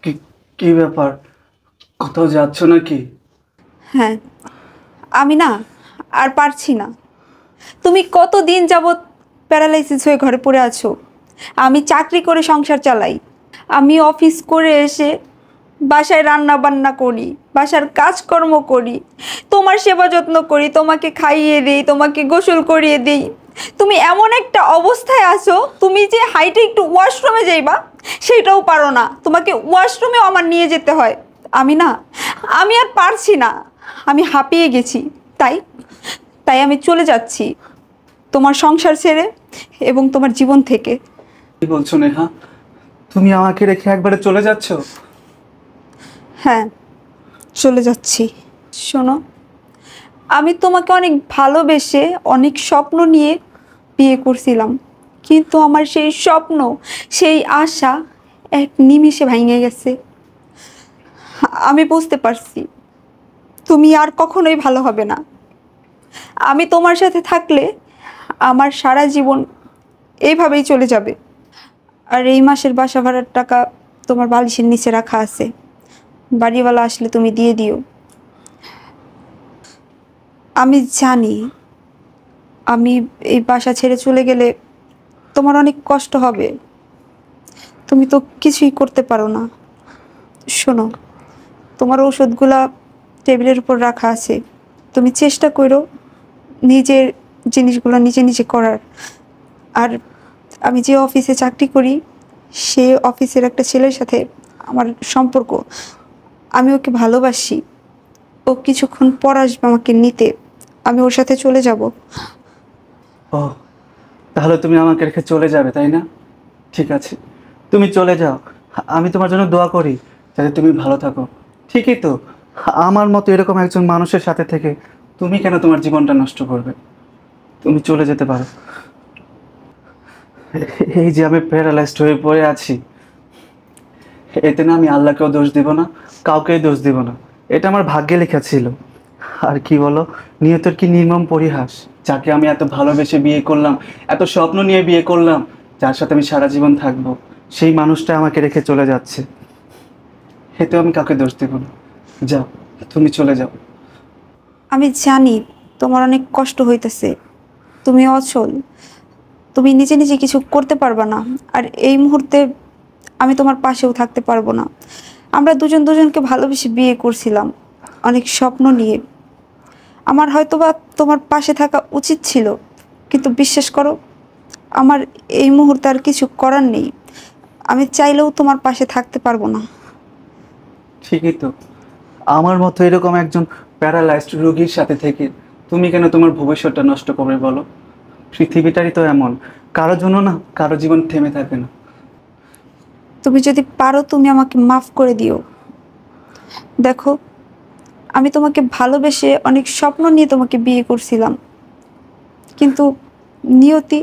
কি কি ব্যাপার, কোথাও যাচ্ছ নাকি? হ্যাঁ, আমি না আর পারছি না। তুমি কতদিন যাবৎ প্যারালাইসিস হয়ে ঘরে পড়ে আছো। আমি চাকরি করে সংসার চালাই, আমি অফিস করে এসে বাসায় রান্না বান্না করি, বাসার কাজকর্ম করি, তোমার সেবা যত্ন করি, তোমাকে খাইয়ে দিই, তোমাকে গোসল করিয়ে দিই। তুমি এমন একটা অবস্থায় আছো, তুমি যে হাইটে একটু ওয়াশরুমে যাইবা সেটাও পারো না, তোমাকে ওয়াশরুমেও আমার নিয়ে যেতে হয়। আমি আর পারছি না, আমি হাঁপিয়ে গেছি। তাই তাই আমি চলে যাচ্ছি তোমার সংসার ছেড়ে এবং তোমার জীবন থেকে। কি বলছো নেহা, তুমি আমাকে রেখে একবারে চলে যাচ্ছ? হ্যাঁ, চলে যাচ্ছি। শোনো, আমি তোমাকে অনেক ভালোবেসে অনেক স্বপ্ন নিয়ে বিয়ে করছিলাম, কিন্তু আমার সেই স্বপ্ন, সেই আশা এক নিমিষে ভেঙে গেছে। আমি বুঝতে পারছি তুমি আর কখনোই ভালো হবে না। আমি তোমার সাথে থাকলে আমার সারা জীবন এইভাবেই চলে যাবে। আর এই মাসের বাসা ভাড়ার টাকা তোমার বালিশের নিচে রাখা আছে, বাড়িওয়ালা আসলে তুমি দিয়ে দিও। আমি জানি আমি এই বাসা ছেড়ে চলে গেলে তোমার অনেক কষ্ট হবে, তুমি তো কিছুই করতে পারো না। শোনো, তোমার ওষুধগুলা টেবিলের উপর রাখা আছে, তুমি চেষ্টা করো নিজের জিনিসগুলো নিজে নিজে করার। আর আমি যে অফিসে চাকরি করি, সে অফিসের একটা ছেলের সাথে আমার সম্পর্ক, আমি ওকে ভালোবাসি। ও কিছুক্ষণ পর আসবে আমাকে নিতে, আমি ওর সাথে চলে যাব। ও, তাহলে তুমি আমাকে রেখে চলে যাবে, তাই না? ঠিক আছে, তুমি চলে যাও। আমি তোমার জন্য দোয়া করি যাতে তুমি ভালো থাকো। ঠিকই তো, আমার মতো এরকম একজন মানুষের সাথে থেকে তুমি কেন তোমার জীবনটা নষ্ট করবে? তুমি চলে যেতে পারো। এই যে আমি প্যারালাইজড হয়ে পড়ে আছি, এতে না আমি আল্লাহকেও দোষ দিব না, কাউকেই দোষ দিব না। এটা আমার ভাগ্যে লেখা ছিল। আর কি বলো, নিয়তের কি নির্মম পরিহাস। যাকে আমি এত ভালোবেসে বিয়ে করলাম, এত স্বপ্ন নিয়ে বিয়ে করলাম, যার সাথে আমি সারা জীবন থাকবো, সেই মানুষটা আমাকে রেখে চলে যাচ্ছে। এতেও আমি কাউকে দোষ দেব না। যাও, তুমি চলে যাও। আমি জানি তোমার অনেক কষ্ট হইতেছে, তুমি অচল, তুমি নিজে নিজে কিছু করতে পারবা না। আর এই মুহূর্তে আমি তোমার পাশেও থাকতে পারবো না। আমরা দুজন দুজনকে ভালোবেসে বিয়ে করছিলাম অনেক স্বপ্ন নিয়ে। আমার হয়তোবা তোমার পাশে থাকা উচিত ছিল, কিন্তু বিশ্বাস করো, আমার এই মুহূর্তে আর কিছু করার নেই। আমি চাইলেও তোমার পাশে থাকতে পারবো না। ঠিকই তো, আমার মতো এরকম একজন প্যারালাইজড রোগীর সাথে থেকে তুমি কেন তোমার ভবিষ্যৎটা নষ্ট করবে বলো? পৃথিবীটারই তো এমন, কারোর জন্য না কারো জীবন থেমে থাকে না। তুমি যদি পারো তুমি আমাকে মাফ করে দিও। দেখো, আমি তোমাকে ভালোবেসে অনেক স্বপ্ন নিয়ে তোমাকে বিয়ে করছিলাম, কিন্তু নিয়তি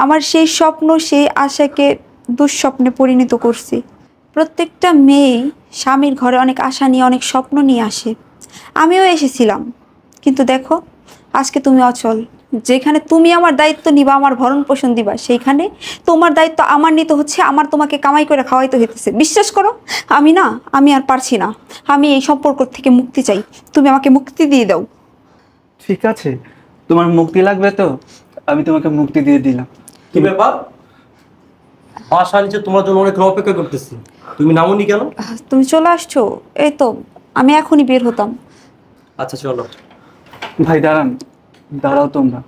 আমার সেই স্বপ্ন, সেই আশাকে দুঃস্বপ্নে পরিণত করছি। প্রত্যেকটা মেয়েই স্বামীর ঘরে অনেক আশা নিয়ে, অনেক স্বপ্ন নিয়ে আসে। আমিও এসেছিলাম, কিন্তু দেখো আজকে তুমি অচল। যেখানে তুমি আমার দায়িত্ব নিবা, আমার ভরণ পোষণ দিবা, সেইখানে তোমার দায়িত্ব আমার নিতে হচ্ছে, আমার তোমাকে কামাই করে খাওয়াইতে হইতেছে। বিশ্বাস করো, আমি আর পারছি না। আমি এই সম্পর্ক থেকে মুক্তি চাই, তুমি আমাকে মুক্তি দিয়ে দাও। ঠিক আছে, তোমার মুক্তি লাগবে তো আমি তোমাকে মুক্তি দিয়ে দিলাম। কি ব্যাপার? বাসা নিচে তোমার জন্য অনেক অপেক্ষা করতেছি, তুমি নামোনি কেন? তুমি চলে আসছো, এই তো আমি এখনই বের হতাম। আচ্ছা চলো। ভাই দাঁড়ান, দাঁড়াও তোমরা।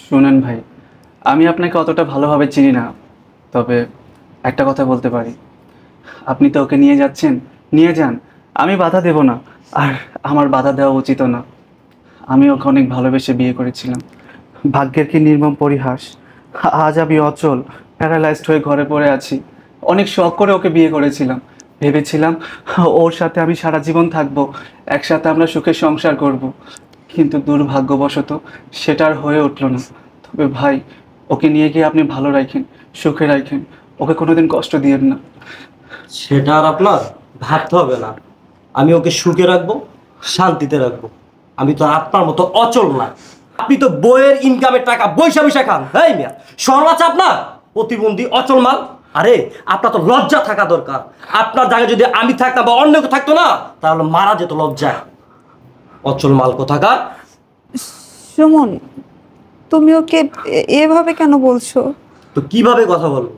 শুনেন ভাই, আমি আপনাকে অতটা ভালোভাবে চিনি না, তবে একটা কথা বলতে পারি। আপনি তো ওকে নিয়ে যাচ্ছেন, নিয়ে যান, আমি বাধা দেব না। আর আমার বাধা দেওয়া উচিত না। আমি ওকে অনেক ভালোবেসে বিয়ে করেছিলাম। ভাগ্যের কি নির্মম পরিহাস, আজ আমি অচল, প্যারালাইজড হয়ে ঘরে পড়ে আছি। অনেক শখ করে ওকে বিয়ে করেছিলাম, ভেবেছিলাম ওর সাথে আমি সারা জীবন থাকবো, একসাথে আমরা সুখে সংসার করব। কিন্তু দুর্ভাগ্যবশত সেটা আর হয়ে উঠলো না। তবে ভাই, ওকে নিয়ে গিয়ে আপনি ভালো রাখেন, সুখে রাখেন, ওকে কোনোদিন কষ্ট দিয়েন না। সেটা আর আপনার ভাবতে হবে না, আমি ওকে সুখে রাখবো, শান্তিতে রাখবো। আমি তো আপনার মতো অচল না। আপনি তো বইয়ের ইনকামের টাকা বৈশা বৈশা খান। এই মিয়া, শরম আছে আপনার? প্রতিবন্ধী অচল মাল। আরে আপনার তো লজ্জা থাকা দরকার। আপনার জায়গায় যদি আমি থাকতাম বা অন্য কেউ থাকতো না, তাহলে মারা যেত লজ্জায়। অচল মাল কোথাকার। সুমন, তুমি ওকে এভাবে কেন বলছো? তো কিভাবে কথা বলবো?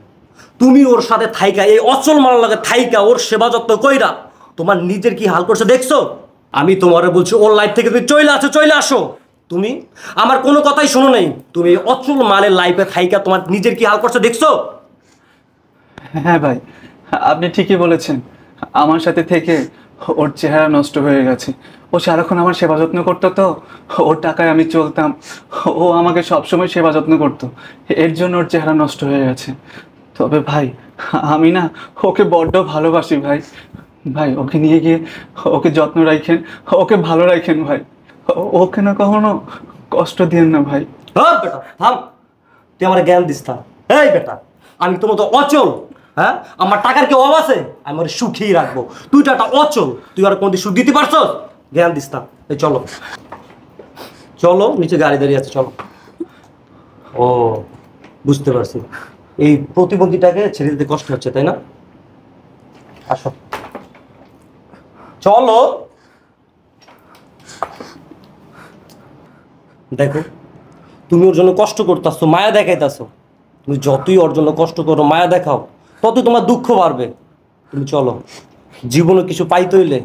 তুমি ওর সাথে থাইকা, এই অচল মাল লাগে থাইকা ওর সেবা যত্ন কইরা তোমার নিজের কি হাল করছে দেখছো? আমি তোমারে বলছি ওর লাইফ থেকে তুমি চলে আসো। তুমি আমার কোনো কথাই শোনো নাই। তুমি এই অচল মালের লাইফে থাইকা তোমার নিজের কি হাল করছে দেখছো? হ্যাঁ ভাই, আপনি ঠিকই বলেছেন। আমার সাথে থেকে ওর চেহারা নষ্ট হয়ে গেছে। ও সারাক্ষণ আমার সেবা যত্ন করতো, তো ওর টাকায় আমি চলতাম। ও আমাকে সবসময় সেবা যত্ন করতো, এর জন্য ওর চেহারা নষ্ট হয়ে গেছে। তবে ভাই, আমি না ওকে বড্ড ভালোবাসি ভাই। ভাই, ওকে নিয়ে গিয়ে ওকে যত্ন রাখেন, ওকে ভালো রাখেন ভাই। ওকে না কখনো কষ্ট দিয়েন না ভাই। হ্যাঁ বেটা থাম, তুই আমার জ্ঞান দিস না। এই বেটা, আমি তোমার তো অচল। হ্যাঁ, আমার টাকার কি অভাব আছে? আমি ওর সুখেই রাখবো। তুই তো একটা অচল, তুই আর কোনদিন সুখ দিতে পারছস? জ্ঞান দিস না। এই চলো চলো, নিচে গাড়ি দাঁড়িয়ে আছে, চলো। ও, বুঝতে পারছি, এই প্রতিবন্ধীটাকে ছেড়ে দিতে কষ্ট হচ্ছে, তাই না? আসো চলো। দেখো, তুমি ওর জন্য কষ্ট করতেছো, মায়া দেখাইতেছো। তুমি যতই ওর জন্য কষ্ট করো, মায়া দেখাও, ততই তোমার দুঃখ বাড়বে। তুমি চলো, জীবনে কিছু পাইতে হইলে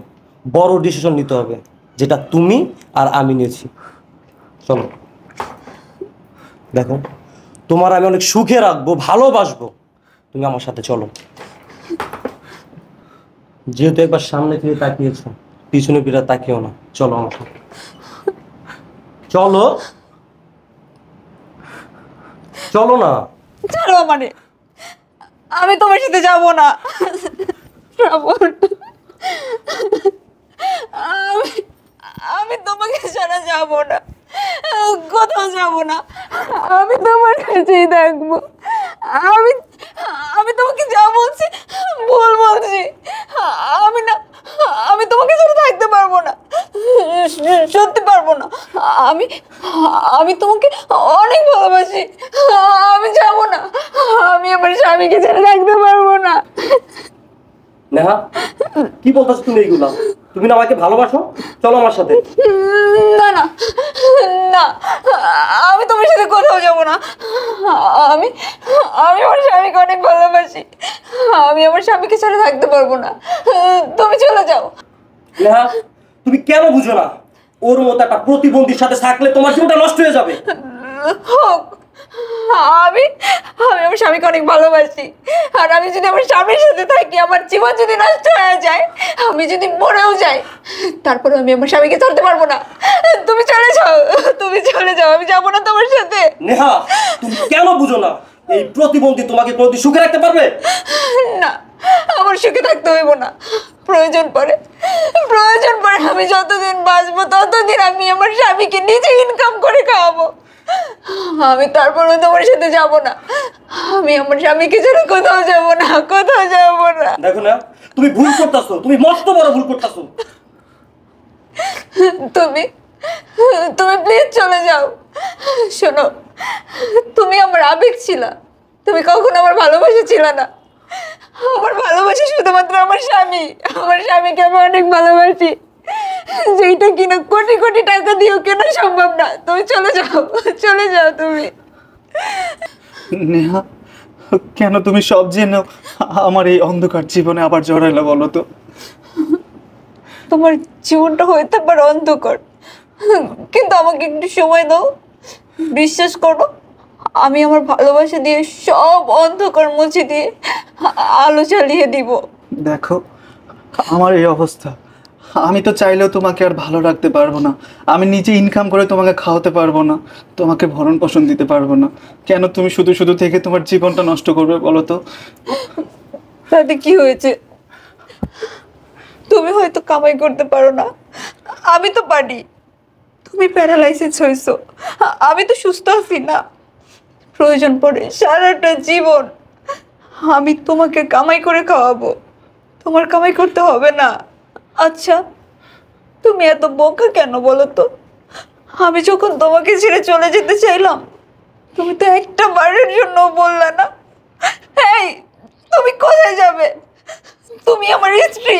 বড় ডিসিশন নিতে হবে, যেটা তুমি আর আমি নিয়েছি। চলো। দেখো, তোমার আমি অনেক সুখে রাখবো, ভালোবাসবো। তুমি আমার সাথে চলো। যেহেতু একবার সামনে ফিরে তাকিয়েছো, পিছনে ফিরে তাকিও না। চলো আমার সাথে, চলো। চলো না। ছাড়ো আমারে, আমি তোমার সাথে যাব না। শ্রাবণ, আমি আমি তোমাকে ছাড়া যাব না, কোথাও যাব না। আমি তোমার কাছেই থাকবো। আমি আমি তোমাকে যা বলছি ভুল বলছি। আমি না, আমি তোমাকে ছাড়া থাকতে পারবো না, সত্যি পারবো না। আমি আমি তোমাকে অনেক ভালোবাসি। আমি যাব না, আমি আমার স্বামীকে ছেড়ে থাকতে পারবো না। নেহা, কি বলতেছো তুমি এইগুলা? তুমি না আমাকে ভালোবাসো? চলো আমার সাথে। না না না, আমি তোমার সাথে কোথাও যাব না। আমি আমি আমার স্বামীকে অনেক ভালোবাসি। আমি আমার স্বামীকে ছেড়ে থাকতে পারবো না। তুমি চলে যাও। নেহা, তুমি কেন বুঝো না? ওর মতো একটা প্রতিবন্ধীর সাথে থাকলে তোমার জীবনটা নষ্ট হয়ে যাবে। হোক, আমি আমি আমার স্বামীকে অনেক ভালোবাসি। আর আমি যদি আমার স্বামীর সাথে থাকি, আমার জীবন যদি নষ্ট হয়ে যায়, আমি যদি মরেও যাই, তারপরে আমি আমার স্বামীকে ছাড়তে পারবো না। তুমি চলে যাও, তুমি চলে যাও, আমি যাবো না তোমার সাথে। নেহা, তুমি কেন বুঝো না? এই প্রতিবন্ধী তোমাকে কোনোদিন সুখে রাখতে পারবে না, আমার সুখে থাকতে হইব না। প্রয়োজন পড়ে আমি যতদিন বাঁচবো ততদিন আমি আমার স্বামীকে নিজে ইনকাম করে খাওয়াবো। আমি তারপরে তোমার সাথে যাব না। আমি আমার স্বামীকে ছেড়ে কোথাও যাব না, কোথাও যাব না। দেখো না, তুমি ভুল করতেছো, তুমি মস্ত বড় ভুল করতেছো। তুমি তুমি প্লিজ চলে যাও। শোনো, তুমি আমার আবেগ ছিলা, তুমি কখনো আমার ভালোবাসা ছিল না। আমার ভালোবাসা শুধুমাত্র আমার স্বামী। আমার স্বামীকে আমি অনেক ভালোবাসি, যেটা কিনা কোটি কোটি টাকা দিয়েও কেনা সম্ভব না। তুমি চলে যাও, চলে যাও তুমি। নেহা, কেন তুমি সব জেনে আমার এই অন্ধকার জীবনে আবার জড়াইলা বলো তো? তোমার জীবনটা হইতে পারে অন্ধকার, কিন্তু আমাকে একটু সময় দাও। বিশ্বাস করো, আমি আমার ভালোবাসা দিয়ে সব অন্ধকার মুছে দিয়ে আলো চালিয়ে দিব। দেখো, আমার এই অবস্থা, আমি তো চাইলেও তোমাকে আর ভালো রাখতে পারবো না। আমি নিজে ইনকাম করে তোমাকে খাওয়াতে পারবো না, তোমাকে ভরণ পোষণ দিতে পারবো না। কেন তুমি শুধু শুধু থেকে তোমার জীবনটা নষ্ট করবে বলো তো? তাতে কি হয়েছে? তুমি হয়তো কামাই করতে পারো না, আমি তো পারি। তুমি প্যারালাইসিস হয়েছো, আমি তো সুস্থ আছি না। প্রয়োজন পড়ে সারাটা জীবন আমি তোমাকে কামাই করে খাওয়াবো, তোমার কামাই করতে হবে না। আচ্ছা, তুমি এত বোকা কেন বলো তো? আমি যখন তোমাকে ছেড়ে চলে যেতে চাইলাম, তুমি তো একটা বারের জন্য বললা না হবে? তুমি আমার স্ত্রী,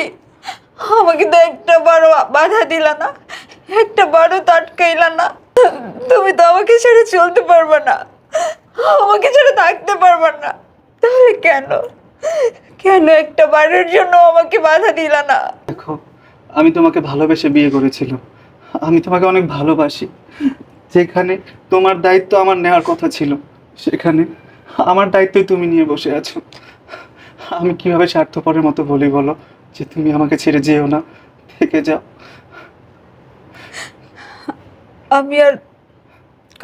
আমাকে তো একটা বারো বাধা দিলা না, একটা বারো তো আটকাইলা না। তুমি তো আমাকে ছেড়ে চলতে পারবে না, আমাকে ছেড়ে থাকতে পারবে না। তাহলে কেন, কেন একটা বারের জন্য আমাকে বাধা দিলা না? দেখো, আমি তোমাকে ভালোবেসে বিয়ে করেছিলাম, আমি তোমাকে অনেক ভালোবাসি। যেখানে তোমার দায়িত্ব আমার নেওয়ার কথা ছিল, সেখানে আমার দায়িত্বই তুমি নিয়ে বসে আছো। আমি কিভাবে স্বার্থপরের মতো বলি বলো যে তুমি আমাকে ছেড়ে যেও না, থেকে যাও। আমি আর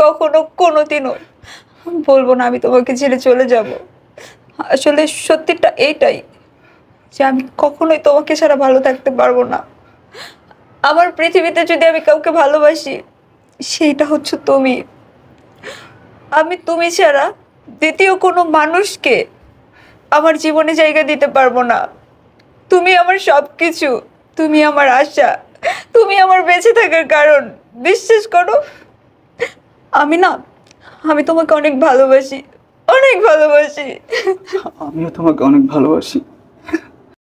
কখনো কোনোদিনও বলবো না আমি তোমাকে ছেড়ে চলে যাব। আসলে সত্যিটা এইটাই যে আমি কখনোই তোমাকে ছাড়া ভালো থাকতে পারবো না। আমার পৃথিবীতে যদি আমি কাউকে ভালোবাসি, সেইটা হচ্ছে তুমি। আমি তুমি ছাড়া দ্বিতীয় কোনো মানুষকে আমার জীবনে জায়গা দিতে পারবো না। তুমি আমার সব কিছু, তুমি আমার আশা, তুমি আমার বেঁচে থাকার কারণ। বিশ্বাস করো, আমি না, আমি তোমাকে অনেক ভালোবাসি, অনেক ভালোবাসি। আমিও তোমাকে অনেক ভালোবাসি।